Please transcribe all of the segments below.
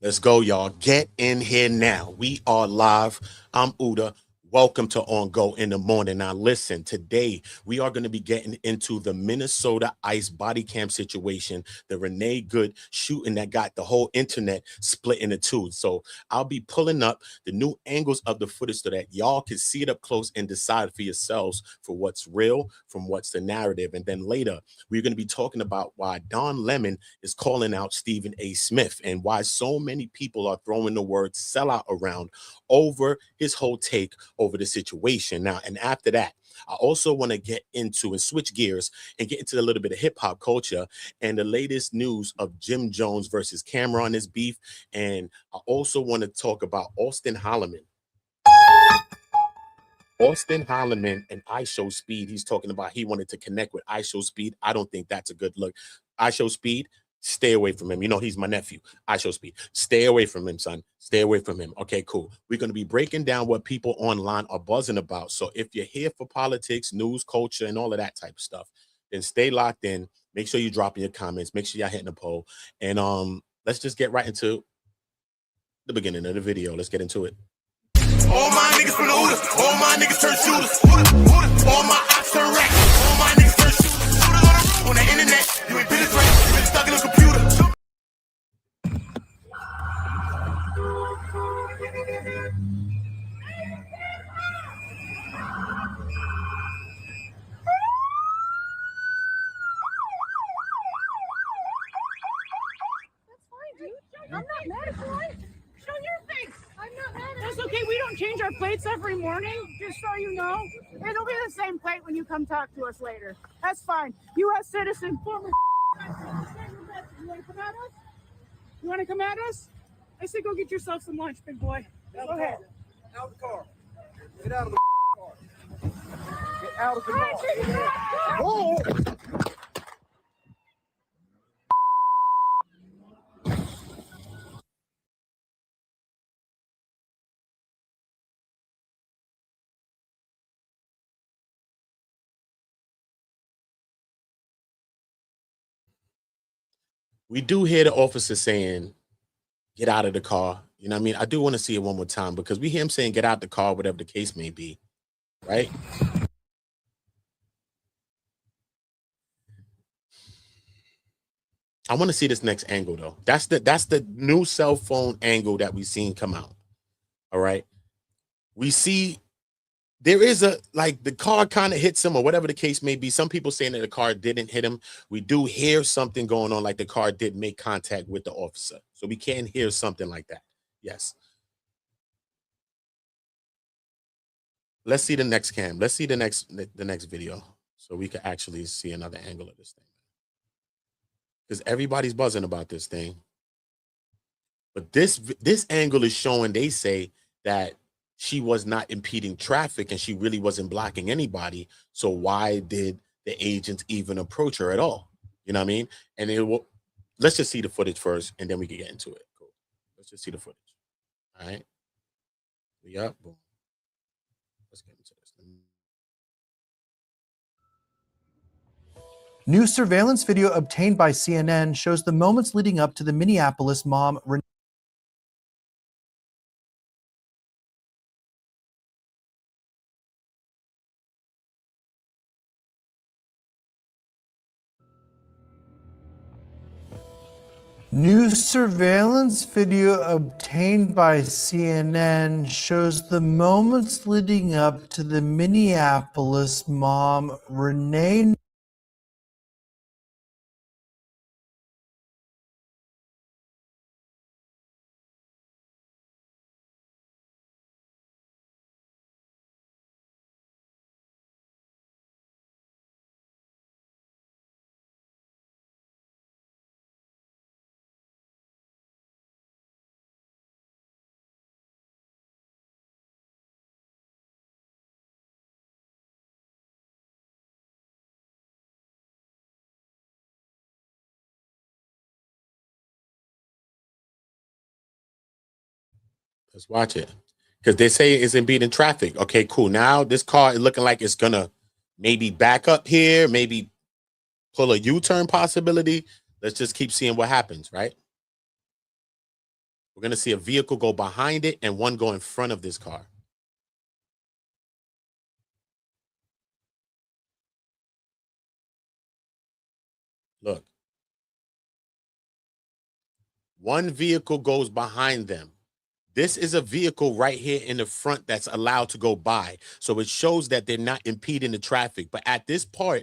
Let's go, y'all. Get in here now. We are live. I'm Uda. Welcome to On Go in the Morning. Now, listen, today we are going to be getting into the Minnesota ICE body cam situation, the Renee Good shooting that got the whole internet split into two. So I'll be pulling up the new angles of the footage so that y'all can see it up close and decide for yourselves for what's real from what's the narrative. And then later, we're going to be talking about why Don Lemon is calling out Stephen A. Smith and why so many people are throwing the word sellout around over his whole take over the situation. Now, and after that, I also want to get into and switch gears and get into a little bit of hip hop culture and the latest news of Jim Jones versus Camron, this beef. And I also want to talk about Austin Holloman. Austin Holloman and I Show Speed. He's talking about he wanted to connect with I Show Speed. I don't think that's a good look. I Show Speed, stay away from him. You know, he's my nephew. I Show Speed. Stay away from him, son. Stay away from him. Okay, cool. We're going to be breaking down what people online are buzzing about. So if you're here for politics, news, culture, and all of that type of stuff, then stay locked in. Make sure you drop in your comments. Make sure y'all hitting the poll. And let's just get right into the beginning of the video. Let's get into it. All my niggas from the Uda, all my niggas turn shooters. All my ops turn racks, all my niggas turn shooters. On the internet, you ain't penetrate, you been stuck in a computer. That's fine, dude. I'm not mad at you. Show your face. I'm not mad at you. That's okay. We don't change our plates every morning, just so you know. It'll be the same plate when you come talk to us later. That's fine. U.S. citizen, former. You want to come at us? You want to come at us? I say go get yourself some lunch, big boy. Go ahead. Out of the car. Get out of the car. Get out of the car. Whoa! We do hear the officer saying, get out of the car. You know what I mean? I do want to see it one more time because we hear him saying, get out the car, whatever the case may be. Right? I want to see this next angle though. That's the new cell phone angle that we've seen come out. All right. We see there is a, like, the car kind of hits him or whatever the case may be. Some people saying that the car didn't hit him. We do hear something going on, like the car did make contact with the officer. So we can hear something like that. Yes. Let's see the next cam. Let's see the next video so we can actually see another angle of this thing. Because everybody's buzzing about this thing. But this angle is showing, they say, that she was not impeding traffic and she really wasn't blocking anybody. So why did the agents even approach her at all? You know what I mean? And it will, let's just see the footage first and then we can get into it. Cool. Let's just see the footage. All right. We up. Boom. Let's get into this. New surveillance video obtained by CNN shows the moments leading up to the Minneapolis mom. New surveillance video obtained by CNN shows the moments leading up to the Minneapolis mom, Renee. Let's watch it. Because they say it's impeding traffic. Okay, cool. Now this car is looking like it's gonna maybe back up here, maybe pull a U-turn possibility. Let's just keep seeing what happens, right? We're going to see a vehicle go behind it and one go in front of this car. Look. One vehicle goes behind them. This is a vehicle right here in the front that's allowed to go by. So it shows that they're not impeding the traffic. But at this part,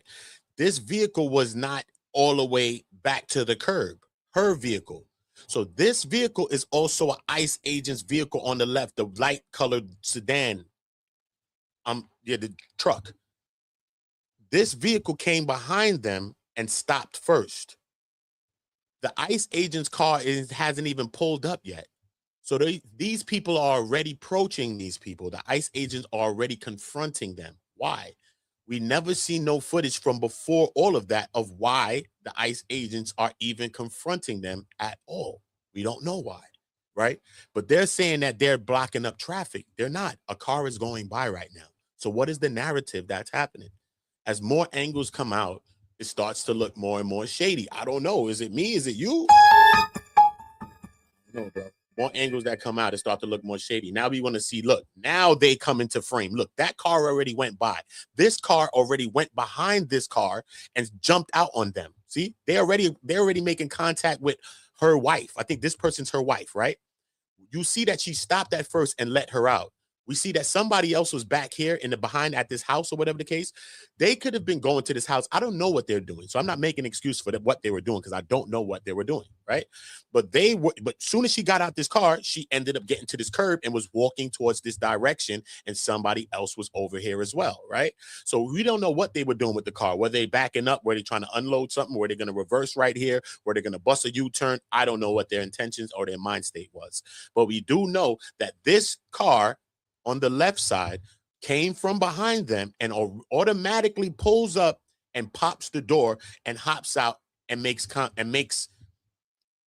this vehicle was not all the way back to the curb, her vehicle. So this vehicle is also an ICE agent's vehicle on the left, the light colored sedan. The truck. This vehicle came behind them and stopped first. The ICE agent's car hasn't even pulled up yet. So these people are already approaching these people. The ICE agents are already confronting them. Why? We never see no footage from before all of that of why the ICE agents are even confronting them at all. We don't know why, right? But they're saying that they're blocking up traffic. They're not. A car is going by right now. So what is the narrative that's happening? As more angles come out, it starts to look more and more shady. I don't know. Is it me? Is it you? No, bro. More angles that come out, it start to look more shady. Now we want to see, look, now they come into frame. Look, that car already went by. This car already went behind this car and jumped out on them. See, they're already making contact with her wife. I think this person's her wife, right? You see that she stopped at first and let her out. We see that somebody else was back here in the behind at this house or whatever the case. They could have been going to this house. I don't know what they're doing. So I'm not making an excuse for what they were doing because I don't know what they were doing, right? But as soon as she got out this car, she ended up getting to this curb and was walking towards this direction, and somebody else was over here as well, right? So we don't know what they were doing with the car. Were they backing up? Were they trying to unload something? Were they going to reverse right here? Were they going to bust a U-turn? I don't know what their intentions or their mind state was. But we do know that this car on the left side came from behind them and automatically pulls up and pops the door and hops out and makes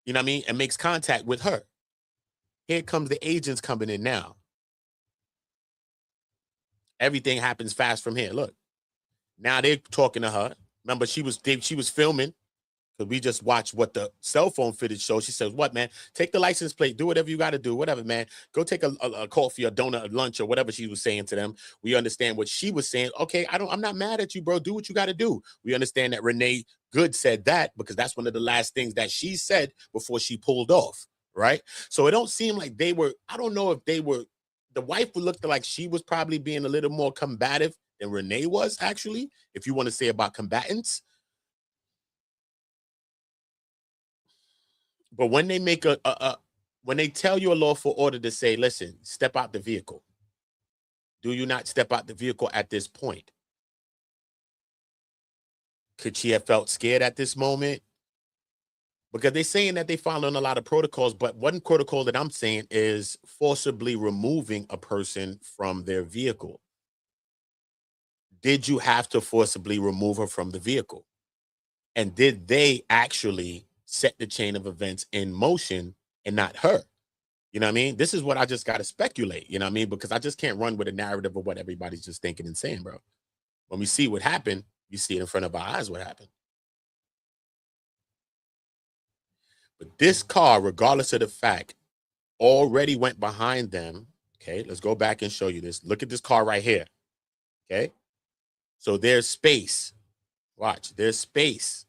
you know what I mean, and makes contact with her. Here comes the agents coming in now. Everything happens fast from here. Look, now they're talking to her. Remember, she was filming. Because we just watched what the cell phone footage shows. She says, what, man? Take the license plate. Do whatever you got to do. Whatever, man. Go take a coffee, a donut, a lunch, or whatever she was saying to them. We understand what she was saying. Okay, I'm not mad at you, bro. Do what you got to do. We understand that Renee Good said that because that's one of the last things that she said before she pulled off, right? So it don't seem like they were, I don't know if they were, the wife looked like she was probably being a little more combative than Renee was, actually, if you want to say about combatants. But when they make when they tell you a lawful order to say, listen, step out the vehicle, do you not step out the vehicle at this point? Could she have felt scared at this moment? Because they're saying that they're following a lot of protocols, but one protocol that I'm saying is forcibly removing a person from their vehicle. Did you have to forcibly remove her from the vehicle? And did they actually set the chain of events in motion and not her? You know what I mean? This is what I just got to speculate, you know what I mean? Because I just can't run with a narrative of what everybody's just thinking and saying, bro. When we see what happened, you see it in front of our eyes what happened. But this car, regardless of the fact, already went behind them. Okay, let's go back and show you this. Look at this car right here. Okay, so there's space. Watch, there's space.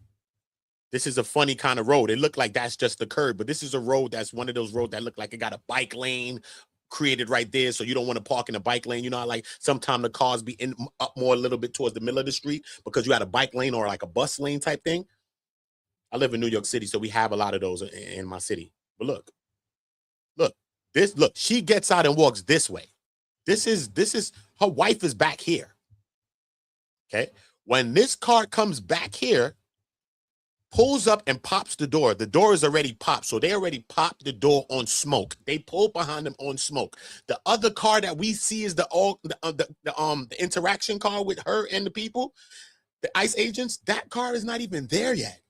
This is a funny kind of road. It looked like that's just the curb, but this is a road that's one of those roads that look like it got a bike lane created right there. So you don't want to park in a bike lane. You know, like sometimes the cars be up more a little bit towards the middle of the street because you got a bike lane or like a bus lane type thing. I live in New York City, so we have a lot of those in my city. But look, she gets out and walks this way. This is her wife is back here. Okay. When this car comes back here, pulls up and pops the door is already popped. So they already popped the door on smoke. They pulled behind them on smoke. The other car that we see is the interaction car with her and the people, the ICE agents. That car is not even there yet.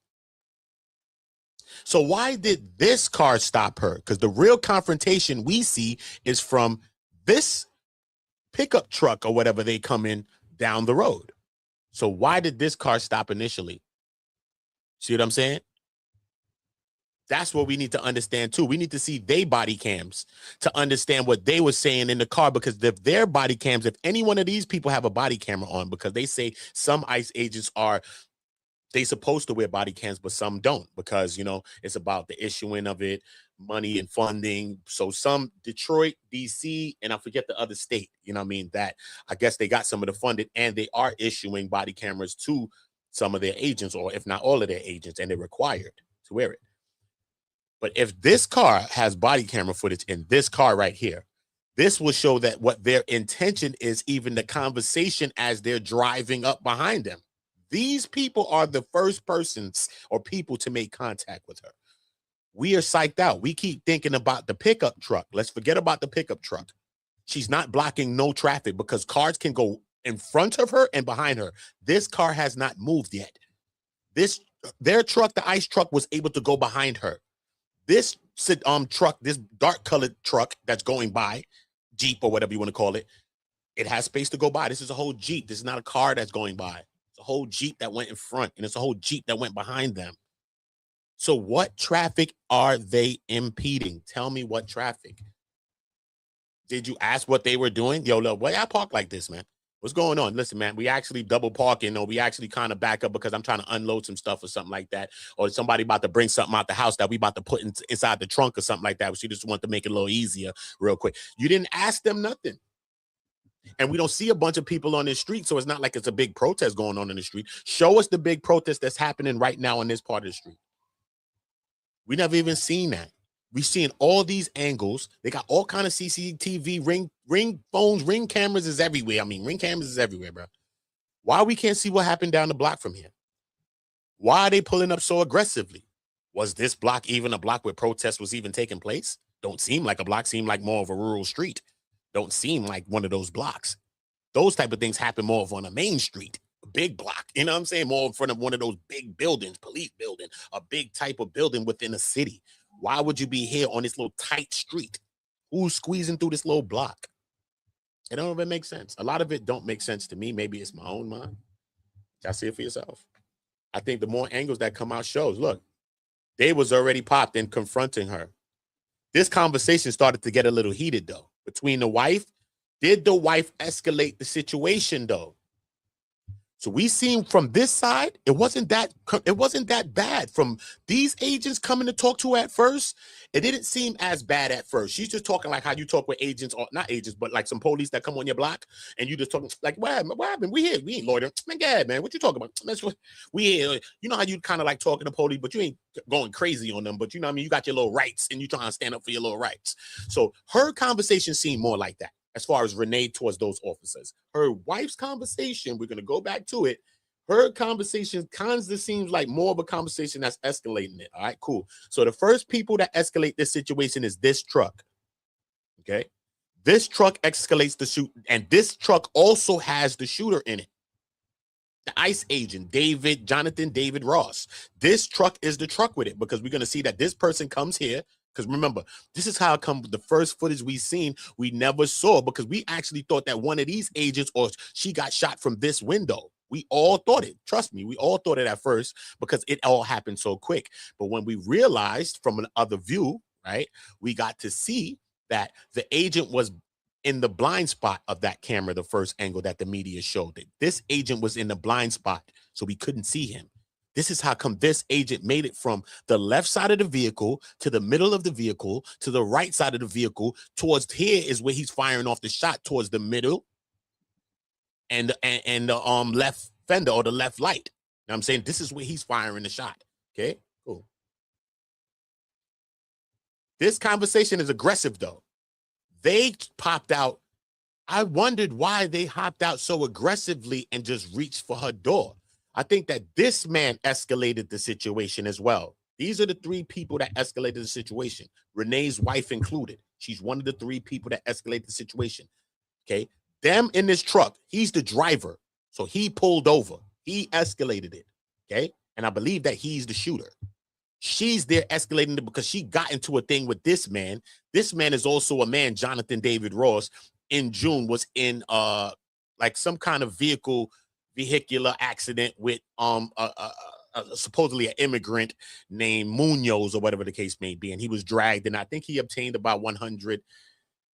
So why did this car stop her? Because the real confrontation we see is from this pickup truck or whatever they come in down the road. So why did this car stop initially? See what I'm saying? That's what we need to understand too. We need to see their body cams to understand what they were saying in the car, because if their body cams, if any one of these people have a body camera on, because they say some ICE agents are, they supposed to wear body cams, but some don't, because, you know, it's about the issuing of it, money and funding. So some Detroit, DC, and I forget the other state, you know what I mean, that I guess they got some of the funding and they are issuing body cameras to some of their agents, or if not all of their agents, and they're required to wear it. But if this car has body camera footage in this car right here, this will show that what their intention is, even the conversation as they're driving up behind them. These people are the first persons or people to make contact with her. We are psyched out. We keep thinking about the pickup truck. Let's forget about the pickup truck. She's not blocking no traffic because cars can go in front of her and behind her. This car has not moved yet. Their truck, the ICE truck, was able to go behind her. This truck, this dark colored truck that's going by, Jeep or whatever you want to call it, it has space to go by. This is a whole Jeep. This is not a car that's going by. It's a whole Jeep that went in front, and it's a whole Jeep that went behind them. So what traffic are they impeding? Tell me what traffic. Did you ask what they were doing? Yo, look, why I park like this, man? What's going on? Listen, man, we actually double parking, or we actually kind of back up because I'm trying to unload some stuff or something like that. Or somebody about to bring something out the house that we about to put inside the trunk or something like that. She just want to make it a little easier real quick. You didn't ask them nothing. And we don't see a bunch of people on this street, so it's not like it's a big protest going on in the street. Show us the big protest that's happening right now on this part of the street. We never even seen that. We've seen all these angles. They got all kind of CCTV, ring phones, ring cameras is everywhere. I mean, ring cameras is everywhere, bro. Why we can't see what happened down the block from here? Why are they pulling up so aggressively? Was this block even a block where protest was even taking place? Don't seem like a block. Seem like more of a rural street. Don't seem like one of those blocks. Those type of things happen more of on a main street, a big block. You know what I'm saying? More in front of one of those big buildings, police building, a big type of building within a city. Why would you be here on this little tight street? Who's squeezing through this little block? It don't even make sense. A lot of it don't make sense to me. Maybe it's my own mind. Y'all see it for yourself. I think the more angles that come out shows, look, they was already popped in confronting her. This conversation started to get a little heated, though, between the wife. Did the wife escalate the situation, though? So we seen from this side, it wasn't that bad. From these agents coming to talk to her at first, it didn't seem as bad at first. She's just talking like how you talk with agents, or not agents, but like some police that come on your block, and you just talking like, what happened? We here, we ain't loitering. Man, God, man, what you talking about? That's what we here. You know how you kind of like talking to police, but you ain't going crazy on them. But you know what I mean? You got your little rights, and you trying to stand up for your little rights. So her conversation seemed more like that. As far as Renee towards those officers, her wife's conversation, we're going to go back to it. Her conversation kind of seems like more of a conversation that's escalating it. All right, cool. So the first people that escalate this situation is this truck. Okay. This truck escalates the shoot, and this truck also has the shooter in it. The ICE agent, Jonathan David Ross. This truck is the truck with it, because we're going to see that this person comes here. Because remember, this is how come the first footage we seen, we never saw, because we actually thought that one of these agents, or she got shot from this window. We all thought it. Trust me, we all thought it at first, because it all happened so quick. But when we realized from another view, right, we got to see that the agent was in the blind spot of that camera, the first angle that the media showed. That this agent was in the blind spot, so we couldn't see him. This is how come this agent made it from the left side of the vehicle to the middle of the vehicle to the right side of the vehicle. Towards here is where he's firing off the shot, towards the middle and the left fender, or the left light. Now I'm saying this is where he's firing the shot. Okay, cool. This conversation is aggressive, though. They popped out. I wondered why they hopped out so aggressively and just reached for her door. I think that this man escalated the situation as well. These are the three people that escalated the situation. Renee's wife included. She's one of the three people that escalated the situation. Okay. Them in this truck, he's the driver. So he pulled over. He escalated it. Okay. And I believe that he's the shooter. She's there escalating it because she got into a thing with this man. This man is also a man, Jonathan David Ross, in June was in like some kind of vehicular accident with supposedly an immigrant named Munoz or whatever the case may be, and he was dragged, and I think he obtained about 100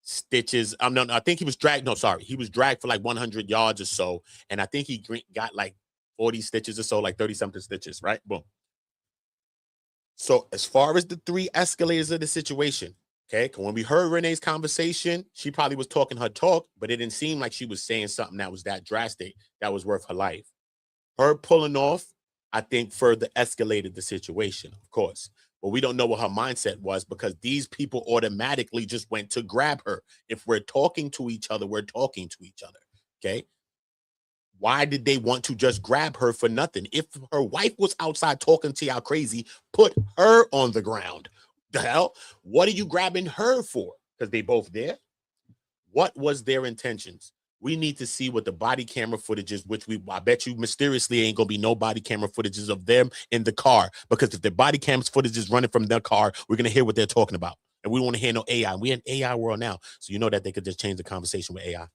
stitches. No, I think he was dragged. No, sorry, he was dragged for like 100 yards or so, and I think he got like 40 stitches or so, like 30 something stitches. Right, boom. So as far as the three escalators of the situation, okay, when we heard Renee's conversation, she probably was talking her talk, but it didn't seem like she was saying something that was that drastic, that was worth her life. Her pulling off, I think, further escalated the situation, of course. But we don't know what her mindset was, because these people automatically just went to grab her. If we're talking to each other, we're talking to each other, okay? Why did they want to just grab her for nothing? If her wife was outside talking to y'all crazy, put her on the ground. The hell? What are you grabbing her for? Because they both there? What was their intentions? We need to see what the body camera footage is, which I bet you mysteriously ain't gonna be no body camera footages of them in the car, because if the body camera footage is running from their car, we're gonna hear what they're talking about. And we don't want to hear no AI. We're in AI world now. So you know that they could just change the conversation with AI.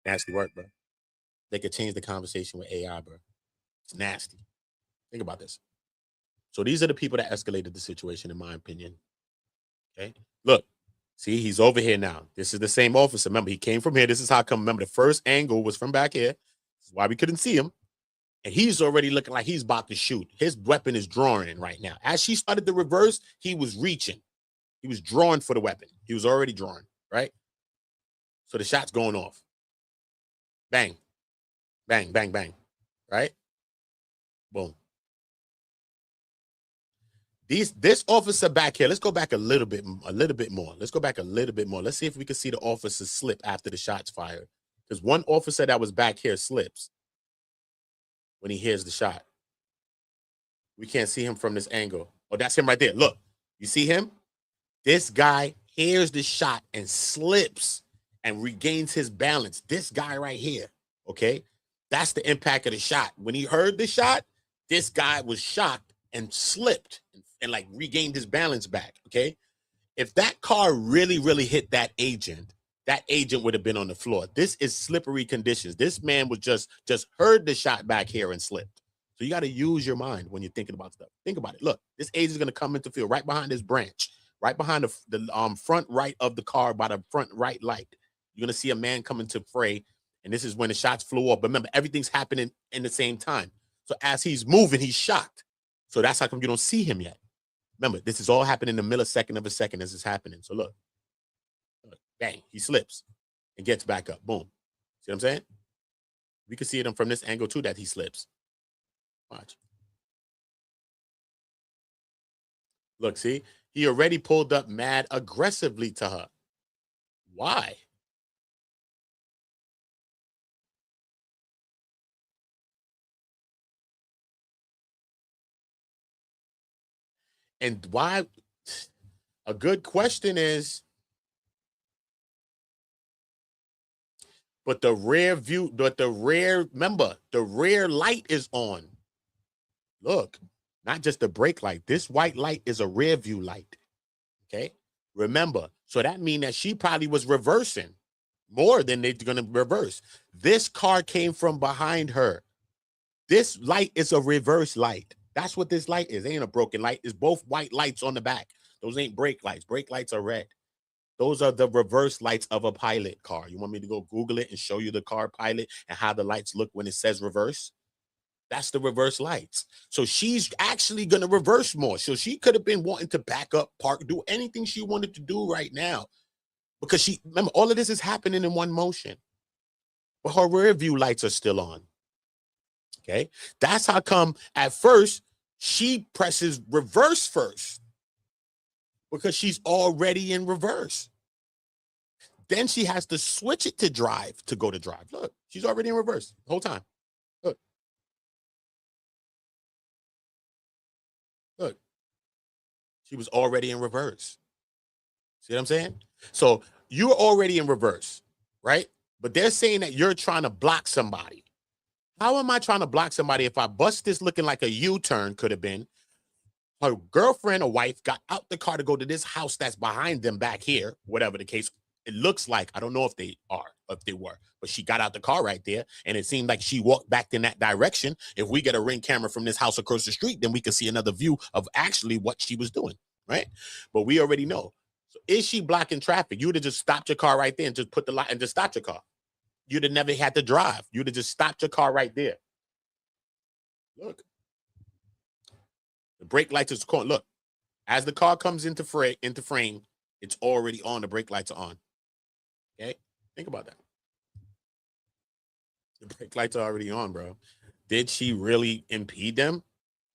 Nasty work, bro. They could change the conversation with AI, bro. It's nasty. Think about this. So these are the people that escalated the situation, in my opinion. Okay. Look, see, he's over here now. This is the same officer. Remember, he came from here. This is how come. Remember, the first angle was from back here. This is why we couldn't see him. And he's already looking like he's about to shoot. His weapon is drawing right now. As she started the reverse, he was reaching. He was drawing for the weapon. He was already drawing, right? So the shot's going off. Bang. Bang, bang, bang. Right? Boom. This officer back here, let's go back a little bit more. Let's go back a little bit more. Let's see if we can see the officer slip after the shots fired. Because one officer that was back here slips when he hears the shot. We can't see him from this angle. Oh, that's him right there. Look, you see him? This guy hears the shot and slips and regains his balance. This guy right here, okay? That's the impact of the shot. When he heard the shot, this guy was shocked and slipped and like regained his balance back, okay? If that car really, really hit that agent would have been on the floor. This is slippery conditions. This man was just heard the shot back here and slipped. So you got to use your mind when you're thinking about stuff. Think about it. Look, this agent is going to come into field right behind this branch, right behind the front right of the car by the front right light. You're going to see a man come into fray, and this is when the shots flew off. But remember, everything's happening in the same time. So as he's moving, he's shocked. So that's how come you don't see him yet. Remember, this is all happening in a millisecond of a second as it's happening. So look, bang, he slips and gets back up. Boom. See what I'm saying? We can see it from this angle too that he slips. Watch. Look, see? He already pulled up mad aggressively to her. Why? And why? A good question is, but the rear view, remember, the rear light is on. Look, not just the brake light. This white light is a rear view light. Okay? Remember, so that means that she probably was reversing more than they're going to reverse. This car came from behind her. This light is a reverse light. That's what this light is. It ain't a broken light. It's both white lights on the back. Those ain't brake lights. Brake lights are red. Those are the reverse lights of a Pilot car. You want me to go Google it and show you the car Pilot and how the lights look when it says reverse? That's the reverse lights. So she's actually going to reverse more. So she could have been wanting to back up, park, do anything she wanted to do right now. Because remember, all of this is happening in one motion. But her rear view lights are still on. Okay? That's how come at first she presses reverse first. Because she's already in reverse. Then she has to switch it to drive to go to drive. Look, she's already in reverse the whole time. Look. Look. She was already in reverse. See what I'm saying? So you're already in reverse, right? But they're saying that you're trying to block somebody. How am I trying to block somebody if I bust this looking like a U-turn could have been? Her girlfriend or wife got out the car to go to this house that's behind them back here, whatever the case, It looks like, I don't know if they are, if they were, but she got out the car right there, and it seemed like she walked back in that direction. If we get a Ring camera from this house across the street, then we can see another view of actually what she was doing, right? But we already know. So is she blocking traffic? You would have just stopped your car right there and just put the light and just stopped your car. You'd have never had to drive. You'd have just stopped your car right there. Look. The brake lights is going. Look, as the car comes into frame, it's already on. The brake lights are on. Okay? Think about that. The brake lights are already on, bro. Did she really impede them?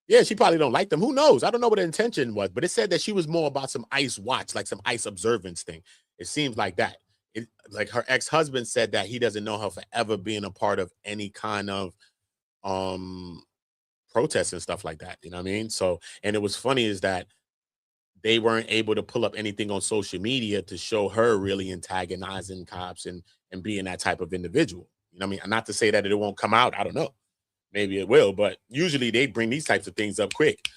Yeah, she probably don't like them. Who knows? I don't know what the intention was, but it said that she was more about some ICE watch, like some ICE observance thing. It seems like that. Like her ex-husband said that he doesn't know her forever being a part of any kind of protests and stuff like that. You know what I mean? So, and it was funny is that they weren't able to pull up anything on social media to show her really antagonizing cops and being that type of individual. You know what I mean? Not to say that it won't come out. I don't know. Maybe it will, but usually they bring these types of things up quick.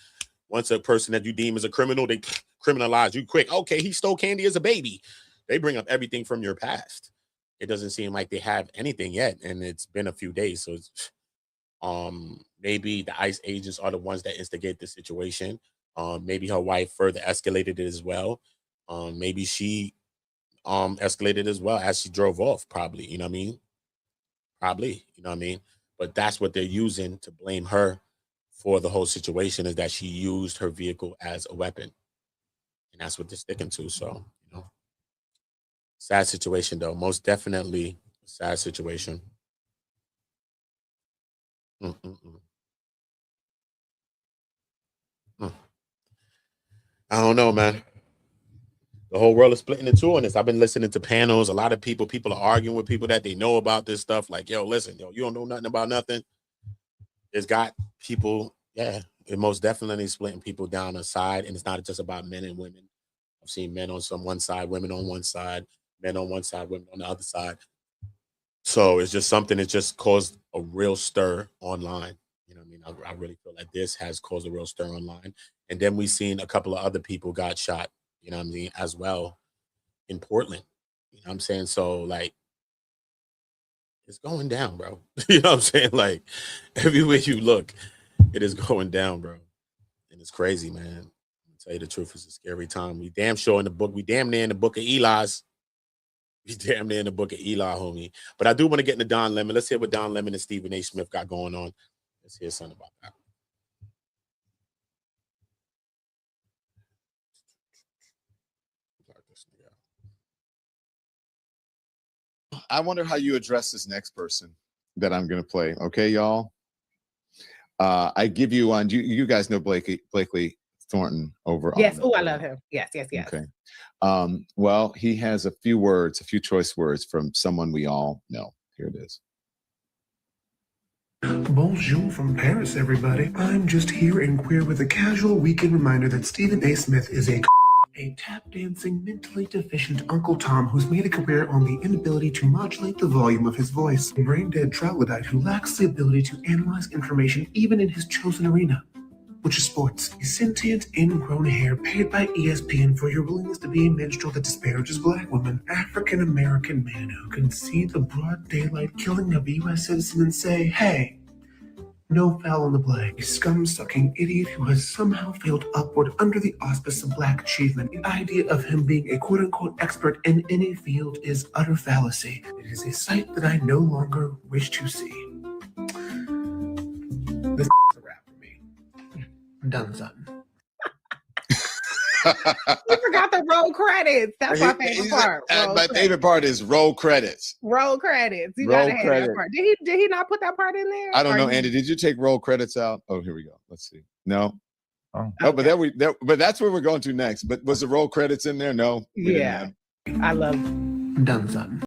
Once a person that you deem as a criminal, they criminalize you quick. Okay, he stole candy as a baby. They bring up everything from your past. It doesn't seem like they have anything yet, and it's been a few days. So it's, maybe the ICE agents are the ones that instigate the situation. Maybe her wife further escalated it as well. Maybe she escalated as well as she drove off, probably, you know what I mean? Probably, you know what I mean? But that's what they're using to blame her for the whole situation, is that she used her vehicle as a weapon. And that's what they're sticking to. So, you know, sad situation though. Most definitely a sad situation. I don't know, man. The whole world is splitting in two on this. I've been listening to panels. A lot of people are arguing with people that they know about this stuff. Like, yo, listen, yo, you don't know nothing about nothing. It's got people, yeah, it most definitely splitting people down a side. And it's not just about men and women. I've seen men on one side, women on one side, men on one side, women on the other side. So it's just something that just caused a real stir online. You know what I mean? I really feel like this has caused a real stir online. And then we've seen a couple of other people got shot, you know what I mean, as well in Portland. You know what I'm saying? So, like, it's going down, bro. You know what I'm saying? Like, everywhere you look, it is going down, bro. And it's crazy, man. To tell you the truth, it's a scary time. We damn sure in the book. We damn near in the book of Eli's. We damn near in the book of Eli, homie. But I do want to get into Don Lemon. Let's hear what Don Lemon and Stephen A. Smith got going on. Let's hear something about that. I wonder how you address this next person that I'm going to play. Okay, y'all. I give you on. You guys know Blakely Thornton over. Yes. Oh, I love him. Yes. Okay. Well, he has a few choice words from someone we all know. Here it is. Bonjour from Paris, everybody. I'm just here in Queer with a casual weekend reminder that Stephen A. Smith is a tap-dancing, mentally deficient Uncle Tom who's made a career on the inability to modulate the volume of his voice. A brain-dead troglodyte who lacks the ability to analyze information even in his chosen arena, which is sports. A sentient, ingrown hair paid by ESPN for your willingness to be a minstrel that disparages black women. African-American man who can see the broad daylight killing of a U.S. citizen and say, hey, no foul on the play. A scum-sucking idiot who has somehow failed upward under the auspice of black achievement. The idea of him being a quote-unquote expert in any field is utter fallacy. It is a sight that I no longer wish to see. This is a wrap for me. I'm done, son. You forgot the roll credits. That's my favorite part. My favorite part is roll credits. Roll credits. You roll gotta have that part. Did he not put that part in there? I don't know, Andy. Did you take roll credits out? Oh, here we go. Let's see. No. Oh, okay. But that's where we're going to next. But was the roll credits in there? No. Yeah. I love done, son.